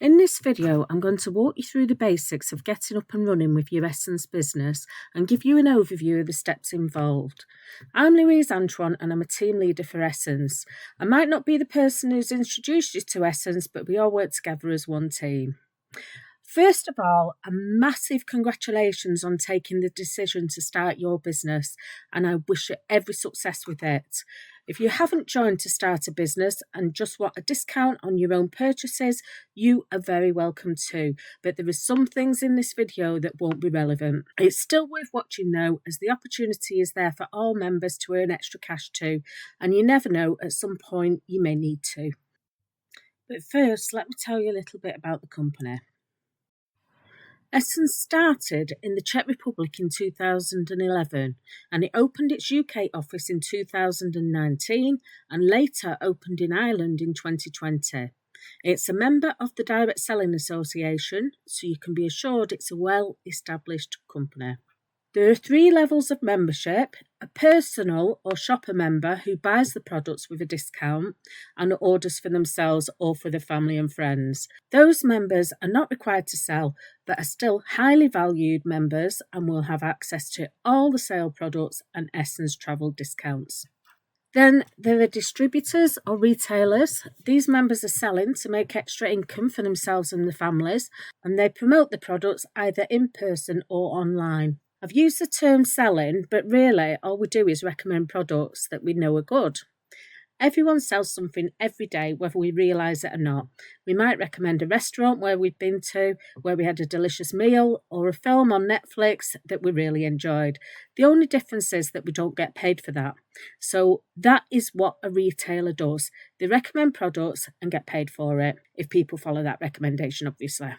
In this video, I'm going to walk you through the basics of getting up and running with your Essens business and give you an overview of the steps involved. I'm Louise Antoine and I'm a team leader for Essens. I might not be the person who's introduced you to Essens, but we all work together as one team. First of all, a massive congratulations on taking the decision to start your business, and I wish you every success with it. If you haven't joined to start a business and just want a discount on your own purchases, you are very welcome too. But there are some things in this video that won't be relevant. It's still worth watching though, as the opportunity is there for all members to earn extra cash too, and you never know, at some point you may need to. But first, let me tell you a little bit about the company. Essens started in the Czech Republic in 2011 and it opened its UK office in 2019 and later opened in Ireland in 2020. It's a member of the Direct Selling Association, so you can be assured it's a well-established company. There are 3 levels of membership: a personal or shopper member who buys the products with a discount and orders for themselves or for their family and friends. Those members are not required to sell, but are still highly valued members and will have access to all the sale products and Essens travel discounts. Then there are distributors or retailers. These members are selling to make extra income for themselves and their families, and they promote the products either in person or online. I've used the term selling, but really all we do is recommend products that we know are good. Everyone sells something every day, whether we realise it or not. We might recommend a restaurant where we've been to, where we had a delicious meal, or a film on Netflix that we really enjoyed. The only difference is that we don't get paid for that. So that is what a retailer does. They recommend products and get paid for it, if people follow that recommendation, obviously.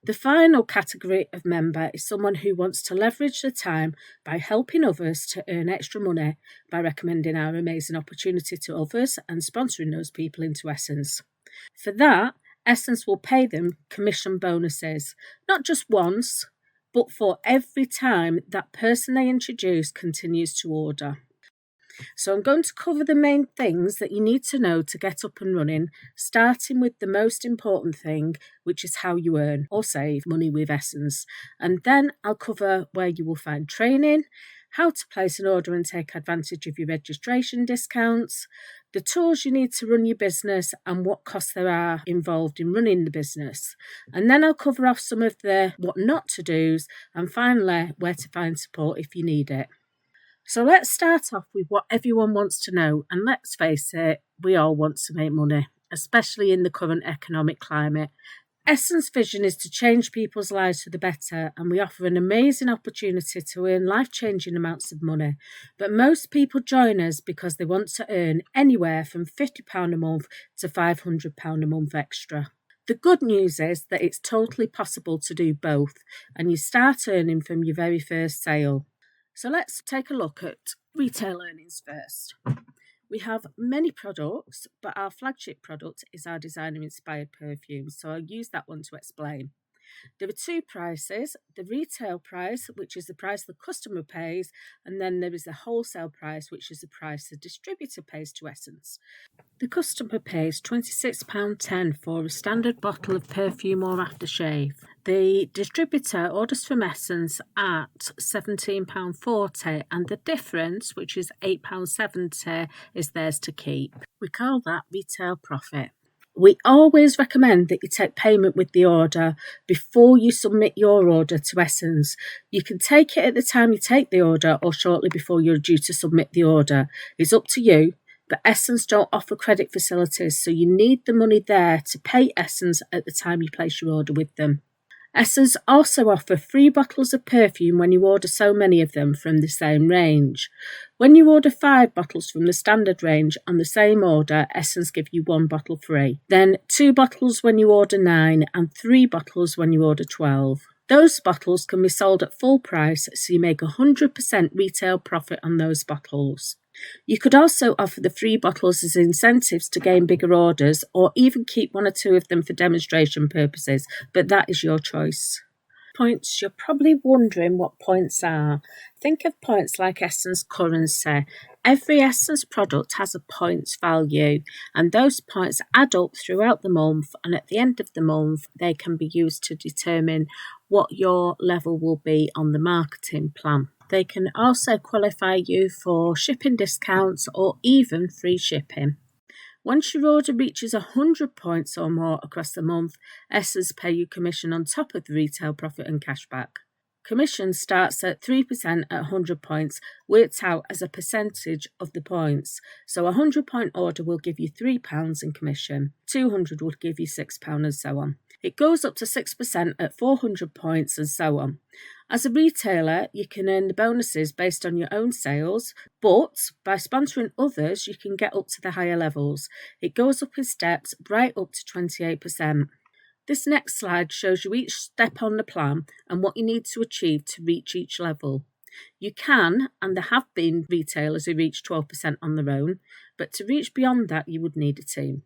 The final category of member is someone who wants to leverage their time by helping others to earn extra money by recommending our amazing opportunity to others and sponsoring those people into Essens. For that, Essens will pay them commission bonuses, not just once, but for every time that person they introduce continues to order. So I'm going to cover the main things that you need to know to get up and running, starting with the most important thing, which is how you earn or save money with Essens. And then I'll cover where you will find training, how to place an order and take advantage of your registration discounts, the tools you need to run your business and what costs there are involved in running the business. And then I'll cover off some of the what not to do's and finally where to find support if you need it. So let's start off with what everyone wants to know, and let's face it, we all want to make money, especially in the current economic climate. Essens' vision is to change people's lives for the better, and we offer an amazing opportunity to earn life-changing amounts of money. But most people join us because they want to earn anywhere from £50 a month to £500 a month extra. The good news is that it's totally possible to do both, and you start earning from your very first sale. So let's take a look at retail earnings first. We have many products, but our flagship product is our designer-inspired perfume, so I'll use that one to explain. There are 2 prices: the retail price, which is the price the customer pays, and then there is the wholesale price, which is the price the distributor pays to Essens. The customer pays £26.10 for a standard bottle of perfume or aftershave. The distributor orders from Essens at £17.40, and the difference, which is £8.70, is theirs to keep. We call that retail profit. We always recommend that you take payment with the order before you submit your order to Essens. You can take it at the time you take the order or shortly before you're due to submit the order. It's up to you, but Essens don't offer credit facilities, so you need the money there to pay Essens at the time you place your order with them. Essens also offer free bottles of perfume when you order so many of them from the same range. When you order 5 bottles from the standard range on the same order, Essens give you 1 bottle free. Then 2 bottles when you order 9 and 3 bottles when you order 12. Those bottles can be sold at full price, so you make 100% retail profit on those bottles. You could also offer the free bottles as incentives to gain bigger orders, or even keep 1 or 2 of them for demonstration purposes, but that is your choice. Points. You're probably wondering what points are. Think of points like Essens currency. Every Essens product has a points value, and those points add up throughout the month, and at the end of the month they can be used to determine what your level will be on the marketing plan. They can also qualify you for shipping discounts or even free shipping. Once your order reaches 100 points or more across the month, Essens pay you commission on top of the retail profit and cashback. Commission starts at 3% at 100 points, worked out as a percentage of the points. So a 100-point order will give you £3 in commission, 200 will give you £6 and so on. It goes up to 6% at 400 points and so on. As a retailer, you can earn the bonuses based on your own sales, but by sponsoring others, you can get up to the higher levels. It goes up in steps, right up to 28%. This next slide shows you each step on the plan and what you need to achieve to reach each level. You can, and there have been retailers who reach 12% on their own, but to reach beyond that you would need a team.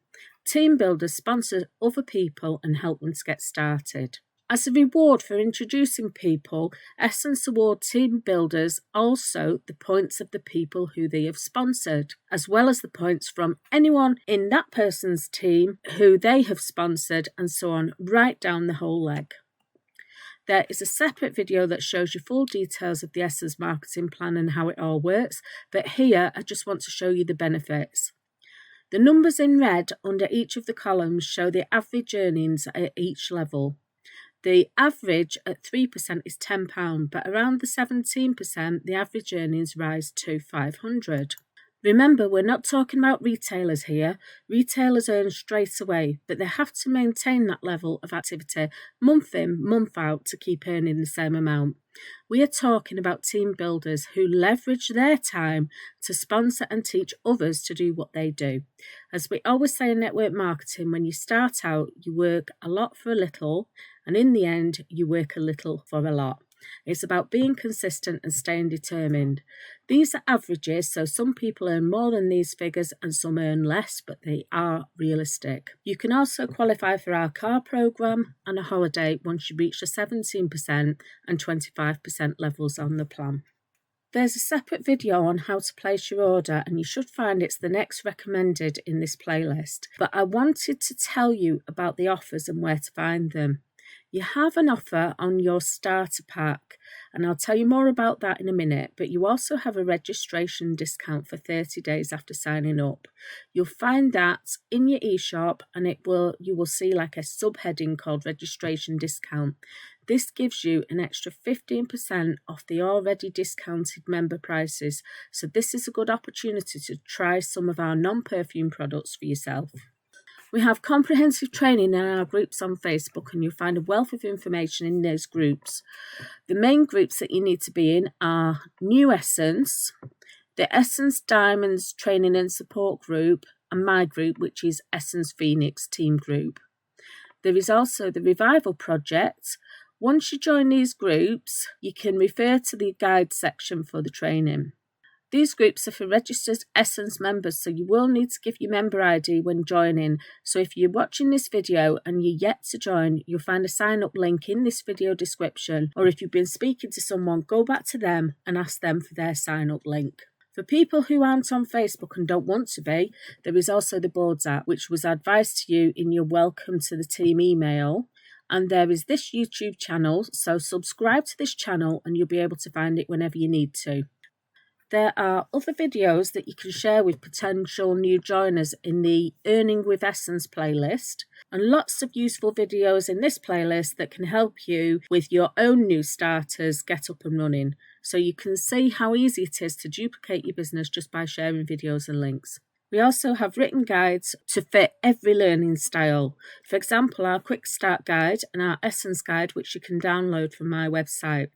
Team builders sponsor other people and help them to get started. As a reward for introducing people, Essens award team builders also the points of the people who they have sponsored, as well as the points from anyone in that person's team who they have sponsored, and so on, right down the whole leg. There is a separate video that shows you full details of the Essens marketing plan and how it all works, but here I just want to show you the benefits. The numbers in red under each of the columns show the average earnings at each level. The average at 3% is £10, but around the 17%, the average earnings rise to £500. Remember, we're not talking about retailers here. Retailers earn straight away, but they have to maintain that level of activity month in, month out to keep earning the same amount. We are talking about team builders who leverage their time to sponsor and teach others to do what they do. As we always say in network marketing, when you start out, you work a lot for a little, and in the end, you work a little for a lot. It's about being consistent and staying determined. These are averages, so some people earn more than these figures and some earn less, but they are realistic. You can also qualify for our car programme and a holiday once you reach the 17% and 25% levels on the plan. There's a separate video on how to place your order, and you should find it's the next recommended in this playlist. But I wanted to tell you about the offers and where to find them. You have an offer on your starter pack, and I'll tell you more about that in a minute, but you also have a registration discount for 30 days after signing up. You'll find that in your eShop, and you will see like a subheading called registration discount. This gives you an extra 15% off the already discounted member prices, so this is a good opportunity to try some of our non-perfume products for yourself. We have comprehensive training in our groups on Facebook, and you'll find a wealth of information in those groups. The main groups that you need to be in are New Essens, the Essens Diamonds Training and Support Group, and my group, which is Essens Phoenix Team Group. There is also the Revival Project. Once you join these groups, you can refer to the guide section for the training. These groups are for registered Essens members, so you will need to give your member ID when joining. So if you're watching this video and you're yet to join, you'll find a sign up link in this video description, or if you've been speaking to someone, go back to them and ask them for their sign up link. For people who aren't on Facebook and don't want to be, there is also the Boards app, which was advised to you in your welcome to the team email. And there is this YouTube channel, so subscribe to this channel and you'll be able to find it whenever you need to. There are other videos that you can share with potential new joiners in the Earning with Essens playlist, and lots of useful videos in this playlist that can help you with your own new starters get up and running, so you can see how easy it is to duplicate your business just by sharing videos and links. We also have written guides to fit every learning style. For example, our Kickstart guide and our Essens guide, which you can download from my website.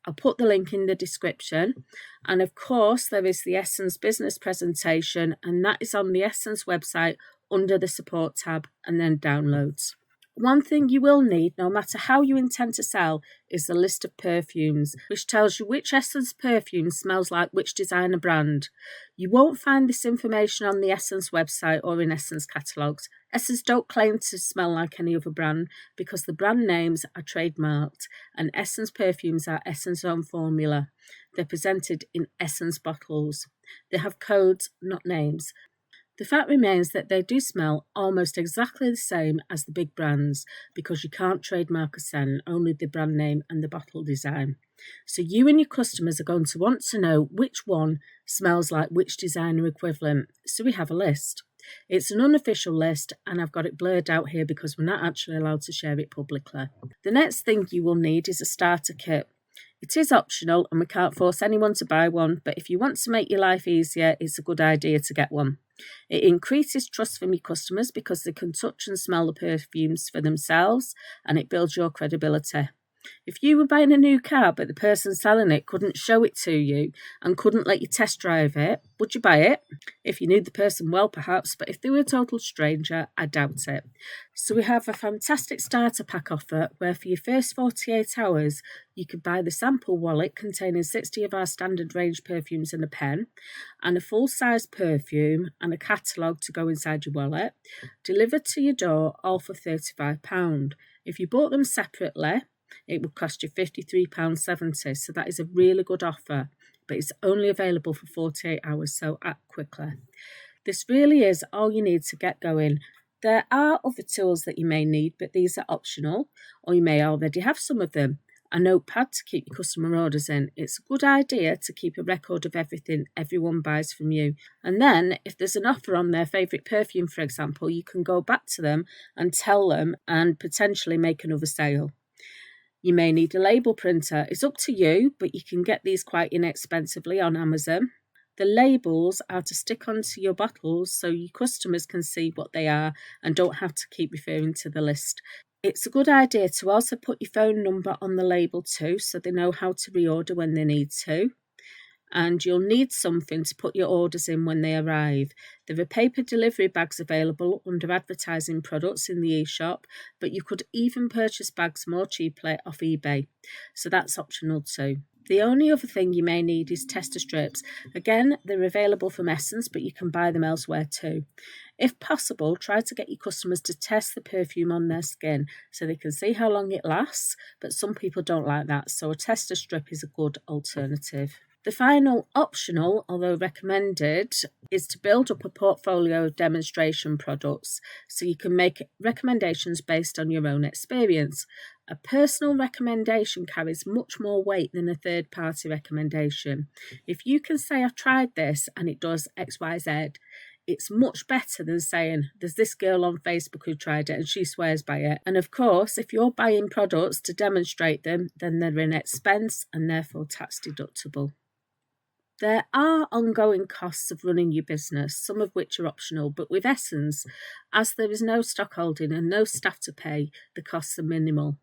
I'll put the link in the description. And of course, there is the Essens business presentation, and that is on the Essens website under the support tab and then downloads. One thing you will need, no matter how you intend to sell, is the list of perfumes, which tells you which Essence perfume smells like which designer brand. You won't find this information on the Essence website or in Essence catalogues. Essence don't claim to smell like any other brand because the brand names are trademarked, and Essence perfumes are Essence own formula. They're presented in Essence bottles. They have codes, not names. The fact remains that they do smell almost exactly the same as the big brands because you can't trademark a scent, only the brand name and the bottle design. So you and your customers are going to want to know which one smells like which designer equivalent. So we have a list. It's an unofficial list and I've got it blurred out here because we're not actually allowed to share it publicly. The next thing you will need is a starter kit. It is optional and we can't force anyone to buy one, but if you want to make your life easier, it's a good idea to get one. It increases trust from your customers because they can touch and smell the perfumes for themselves, and it builds your credibility. If you were buying a new car but the person selling it couldn't show it to you and couldn't let you test drive it, would you buy it? If you knew the person well, perhaps, but if they were a total stranger, I doubt it. So we have a fantastic starter pack offer where for your first 48 hours, you could buy the sample wallet containing 60 of our standard range perfumes and a pen, and a full-size perfume and a catalogue to go inside your wallet, delivered to your door, all for £35. If you bought them separately, it would cost you £53.70, so that is a really good offer, but it's only available for 48 hours, so act quickly. This really is all you need to get going. There are other tools that you may need, but these are optional, or you may already have some of them. A notepad to keep your customer orders in. It's a good idea to keep a record of everything everyone buys from you. And then, if there's an offer on their favourite perfume, for example, you can go back to them and tell them and potentially make another sale. You may need a label printer. It's up to you, but you can get these quite inexpensively on Amazon. The labels are to stick onto your bottles so your customers can see what they are and don't have to keep referring to the list. It's a good idea to also put your phone number on the label too so they know how to reorder when they need to. And you'll need something to put your orders in when they arrive. There are paper delivery bags available under advertising products in the e-shop, but you could even purchase bags more cheaply off eBay, so that's optional too. The only other thing you may need is tester strips. Again, they're available from Essence, but you can buy them elsewhere too. If possible, try to get your customers to test the perfume on their skin so they can see how long it lasts, but some people don't like that, so a tester strip is a good alternative. The final optional, although recommended, is to build up a portfolio of demonstration products so you can make recommendations based on your own experience. A personal recommendation carries much more weight than a third-party recommendation. If you can say, I've tried this and it does X, Y, Z, it's much better than saying, there's this girl on Facebook who tried it and she swears by it. And of course, if you're buying products to demonstrate them, then they're an expense and therefore tax deductible. There are ongoing costs of running your business, some of which are optional, but with Essence, as there is no stock holding and no staff to pay, the costs are minimal.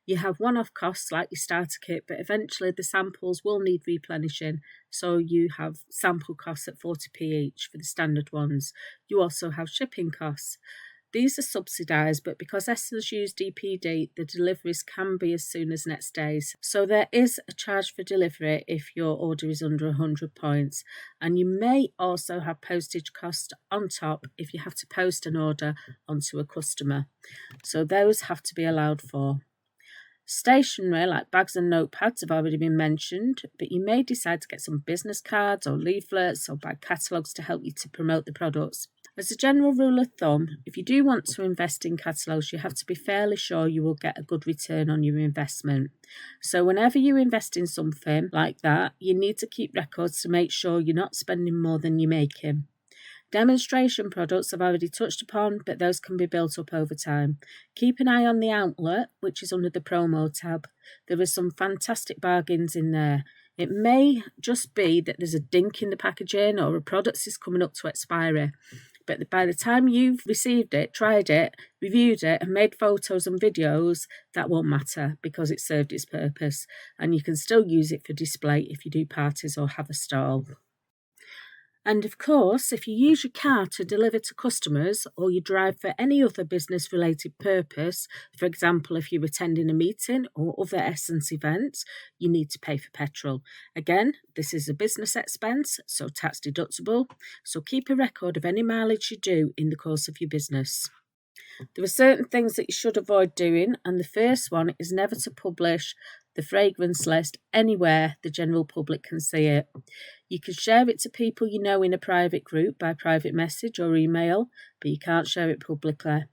You have one-off costs like your starter kit, but eventually the samples will need replenishing, so you have sample costs at 40p each for the standard ones. You also have shipping costs. These are subsidised, but because Essence use DPD, the deliveries can be as soon as next days. So there is a charge for delivery if your order is under 100 points. And you may also have postage cost on top if you have to post an order onto a customer. So those have to be allowed for. Stationery like bags and notepads have already been mentioned, but you may decide to get some business cards or leaflets or buy catalogues to help you to promote the products. As a general rule of thumb, if you do want to invest in catalogues, you have to be fairly sure you will get a good return on your investment. So whenever you invest in something like that, you need to keep records to make sure you're not spending more than you're making. Demonstration products I've already touched upon, but those can be built up over time. Keep an eye on the outlet, which is under the promo tab. There are some fantastic bargains in there. It may just be that there's a dink in the packaging or a product is coming up to expiry. But by the time you've received it, tried it, reviewed it and made photos and videos, that won't matter because it served its purpose and you can still use it for display if you do parties or have a stall. And of course, if you use your car to deliver to customers or you drive for any other business related purpose, for example, if you're attending a meeting or other Essens events, you need to pay for petrol. Again, this is a business expense, so tax deductible. So keep a record of any mileage you do in the course of your business. There are certain things that you should avoid doing, and the first one is never to publish the fragrance list anywhere the general public can see it. You can share it to people you know in a private group by private message or email, but you can't share it publicly.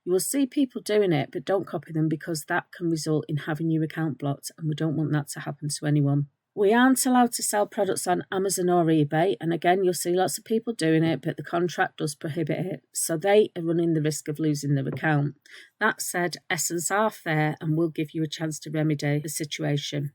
You will see people doing it, but don't copy them because that can result in having your account blocked, and we don't want that to happen to anyone. We aren't allowed to sell products on Amazon or eBay, and again, you'll see lots of people doing it, but the contract does prohibit it, so they are running the risk of losing their account. That said, Essens are fair and will give you a chance to remedy the situation.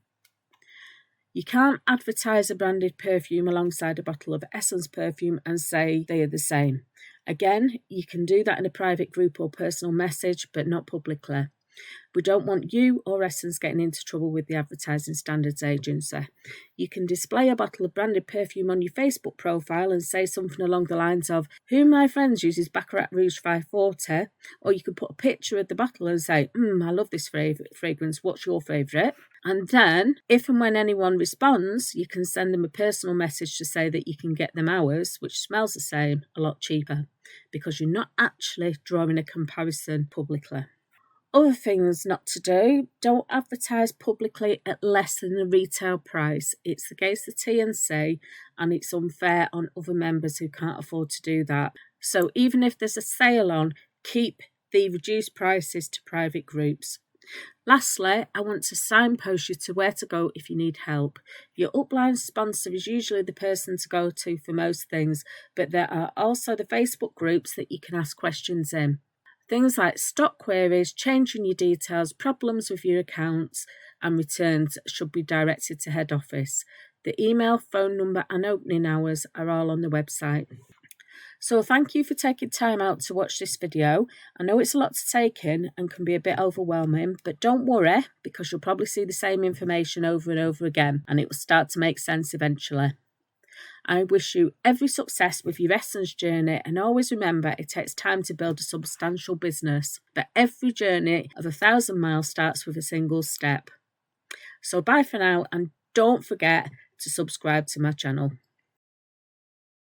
You can't advertise a branded perfume alongside a bottle of Essens perfume and say they are the same. Again, you can do that in a private group or personal message, but not publicly. We don't want you or Essens getting into trouble with the Advertising Standards Agency. You can display a bottle of branded perfume on your Facebook profile and say something along the lines of, "Who of my friends uses Baccarat Rouge 540?" Or you could put a picture of the bottle and say, "I love this fragrance, what's your favourite?" And then, if and when anyone responds, you can send them a personal message to say that you can get them ours, which smells the same, a lot cheaper, because you're not actually drawing a comparison publicly. Other things not to do: don't advertise publicly at less than the retail price. It's against the T&C and it's unfair on other members who can't afford to do that. So even if there's a sale on, keep the reduced prices to private groups. Lastly, I want to signpost you to where to go if you need help. Your upline sponsor is usually the person to go to for most things, but there are also the Facebook groups that you can ask questions in. Things like stock queries, changing your details, problems with your accounts and returns should be directed to head office. The email, phone number and opening hours are all on the website. So thank you for taking time out to watch this video. I know it's a lot to take in and can be a bit overwhelming, but don't worry because you'll probably see the same information over and over again and it will start to make sense eventually. I wish you every success with your Essens journey, and always remember it takes time to build a substantial business, but every journey of 1,000 miles starts with a single step. So bye for now, and don't forget to subscribe to my channel.